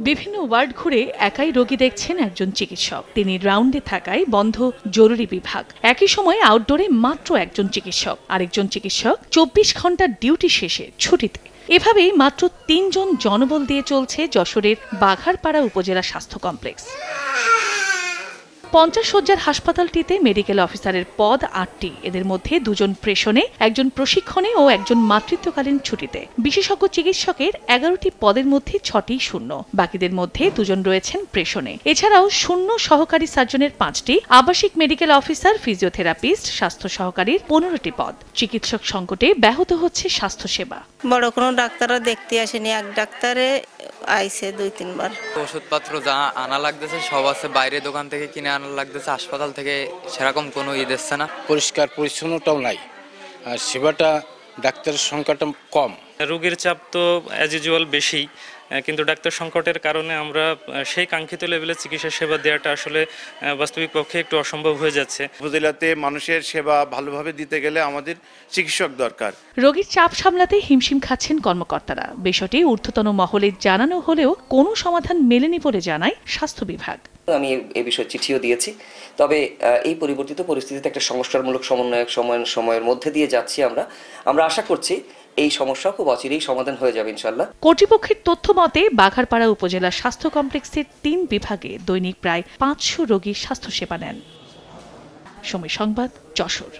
বিভিন্ন ওয়ার্ড ঘুরে একাই রোগী দেখছেন একজন চিকিৎসক। তিনি রাউন্ডে থাকায় বন্ধ জরুরি বিভাগ। একই সময়ে আউটডোরে মাত্র একজন চিকিৎসক, আরেকজন চিকিৎসক ২৪ ঘন্টার ডিউটি শেষে ছুটিতে। এভাবেই মাত্র ৩ জন জনবল দিয়ে চলছে যশোরের বাঘারপাড়া উপজেলা স্বাস্থ্য কমপ্লেক্স। ৫০ শয্যার হাসপাতালটিতে মেডিকেল অফিসারের পদ ৮টি। এদের মধ্যে ২ জন প্রেষণে, একজন প্রশিক্ষণে ও একজন মাতৃত্বকালীন ছুটিতে। বিশেষজ্ঞ চিকিৎসকের ১১টি পদের মধ্যে ৬টি শূন্য, বাকিদের মধ্যে ২ জন রয়েছেন প্রেষণে। এছাড়াও শূন্য সহকারী সার্জনের ৫টি, আবাসিক মেডিকেল অফিসার, ফিজিওথেরাপিস্ট, স্বাস্থ্য সহকারীর ১৫টি পদ। চিকিৎসক সংকটে ব্যাহত হচ্ছে স্বাস্থ্যসেবা। বড় কোনো ডাক্তারও দেখতে আসেনি, এক ডাক্তারে আইছে ২-৩ বার। ওষুধপত্র যা আনা লাগতেছে সব আছে বাইরে, দোকান থেকে কিনে আনা লাগতেছে, হাসপাতাল থেকে সেরকম কোনো দিচ্ছে না। পরিষ্কার পরিচ্ছন্নতাও নাই, আর সেবাটা ডাক্তারের সংখ্যাটা কম। রোগীর চাপ তো অ্যাজ ইউজুয়াল বেশি, কিন্তু ডাক্তার সংকটের কারণে আমরা সেই কাঙ্ক্ষিত লেভেলে চিকিৎসা সেবা দেওয়াটা আসলে বাস্তবিক পক্ষে একটু অসম্ভব হয়ে যাচ্ছে। উপজেলাতে মানুষের সেবা ভালোভাবে দিতে গেলে আমাদের চিকিৎসক দরকার। রোগীর চাপ সামলাতে হিমশিম খাচ্ছেন কর্মকর্তারা। বিষয়টি ঊর্ধ্বতন মহলে জানানো হলেও কোনো সমাধান মেলেনি বলে জানায় স্বাস্থ্য বিভাগ। আমি এই বিষয়ে চিঠিও দিয়েছি, তবে এই পরিবর্তিত পরিস্থিতিতে একটা সংস্কারমূলক সময়ের মধ্যে দিয়ে যাচ্ছি। আমরা আশা করছি এই সমস্যা খুব অচিরেই সমাধান হয়ে যাবে ইনশাআল্লাহ। কর্তৃপক্ষের তথ্য মতে বাঘারপাড়া উপজেলা স্বাস্থ্য কমপ্লেক্সের ৩ বিভাগে দৈনিক প্রায় ৫০০ রোগী স্বাস্থ্যসেবা নেন। সময় সংবাদ, যশোর।